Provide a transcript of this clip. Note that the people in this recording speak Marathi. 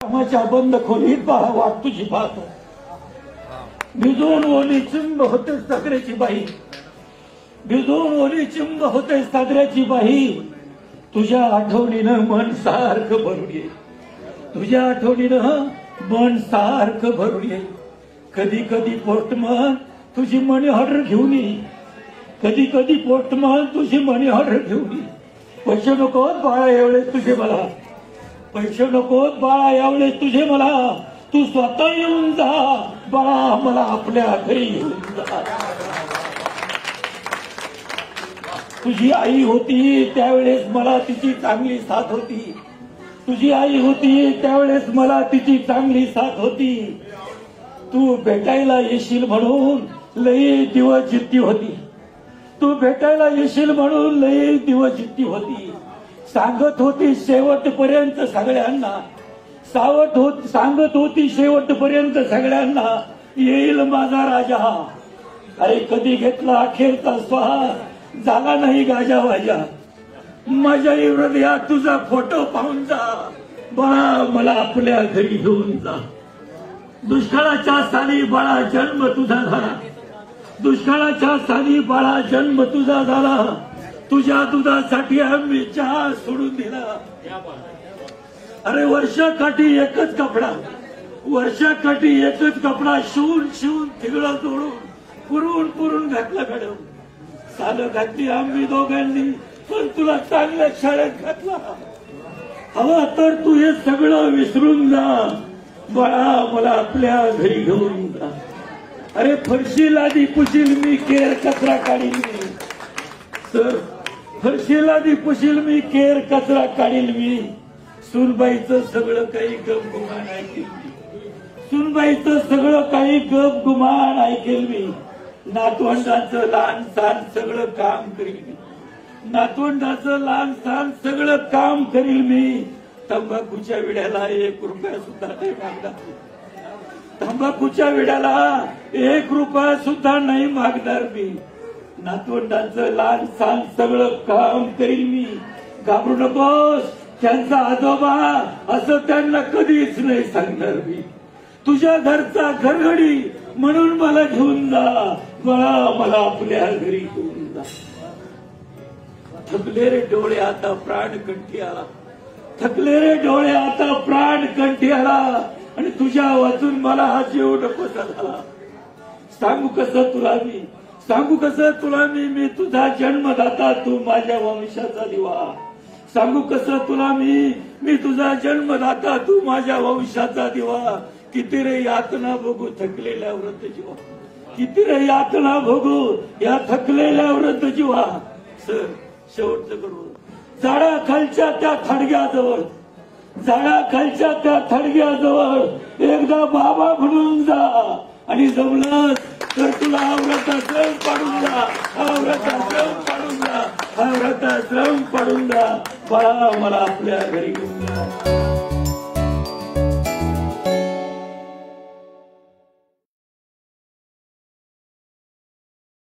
कामाच्या बंद खोलीत बाळा वाट तुझी पाहतो. भिजून ओली चिंब होते सागऱ्याची बाई, भिजून ओली चिंब होते सागऱ्याची बाई. तुझ्या आठवणीनं मन सारखं भरून येईल, तुझ्या आठवणीनं मन सारखं भरून येईल. कधी कधी पोस्टमन तुझी मनी ऑर्डर घेऊन येईल, कधी कधी पोस्टमन तुझी मनी ऑर्डर घेऊन येईल. पैसे नको बाळा एवढेच तुझे मला, पैसे नको बाळा एवढेच तुझे मला. तू स्वतः येऊन जा बाळा, मला आपल्या घरी येऊन जा. तुझी आई होती त्यावेळेस मला तिची चांगली साथ होती, तुझी आई होती त्यावेळेस मला तिची चांगली साथ होती. तू भेटायला येशील म्हणून लई दिवस जिद्दी होती, तू भेटायला येशील म्हणून लई दिवस जिद्दी होती. सांगत होती शेवटपर्यंत सगळ्यांना, सांगत होती शेवटपर्यंत सगळ्यांना, येईल माझा राजा. अरे कधी घेतला अखेरचा स्वाहा, झाला नाही गाजा वाजा. माझ्या हृदयात तुझा फोटो पाहून जा बाळा, मला आपल्या घरी घेऊन जा. दुष्काळाच्या साली बाळा जन्म तुझा झाला, दुष्काळाच्या साली बाळा जन्म तुझा झाला. तुझ्या दुधासाठी आम्ही चहा सोडून दिला. अरे वर्षाकाठी एकच कपडा, वर्षाकाठी एकच कपडा शिवून शिवून तिगडं जोडून पुरून पुरून घातला मॅडम. सालं घातली आम्ही दोघांनी, पण तुला चांगल्या शाळेत घातला. हवा तर तू हे सगळं विसरून जा बाळा, मला आपल्या घरी घेऊन जा. अरे फरशीला आधी पुशील मी, केर कचरा काढील मी. सर फरशीला आधी पुशील मी, केर कचरा काढील मी. सुनबाईचं सगळं काही गप गुमान ऐकेल मी, सुनबाईचं सगळं काही गप गुमान ऐकेल मी. नातवंडाचं लहान सहान सगळं काम करील मी, नातवंडाचं लहान सहान सगळं काम करील मी. तंबाखूच्या विड्याला 1 रुपया सुद्धा नाही मागणार, तंबाखूच्या विड्याला 1 रुपया सुद्धा नाही मागणार मी. नातवंडाचं लहान सहान सगळं काम करील मी. घाबरू नकोस, त्यांचा आजोबा असं त्यांना कधीच नाही सांगणार मी. तुझ्या घरचा घरगडी म्हणून मला घेऊन जा बाळा, मला आपल्या घरी घेऊन जा. थकले रे डोळे आता प्राण कंठी आला, थकले रे डोळे आता प्राण कंठी आला. आणि तुझ्या वाचून मला हा जीव नकोसा झाला. सांगू कसं तुला मी, सांगू कसं तुला मी, मी तुझा जन्मदाता तू माझ्या वंशाचा दिवा. सांगू कसं तुला मी, मी तुझा जन्मदाता तू माझ्या वंशाचा दिवा. किती रे यातना भोगू थकलेल्या व्रत जीवा, किती रे यातना भोगू या थकलेल्या व्रत जीवा. सर शेवटचं करू, झाडाखालच्या त्या थडग्याजवळ, झाडाखालच्या त्या थडग्याजवळ एकदा बाबा म्हणून जा. आणि जमलं तर तुला हा व्रताश्रम पाडून जा, हा व्रताश्रम पाडून जा, हा व्रताश्रम पाडून जा बाळा, मला आपल्या घरी घेऊन जा.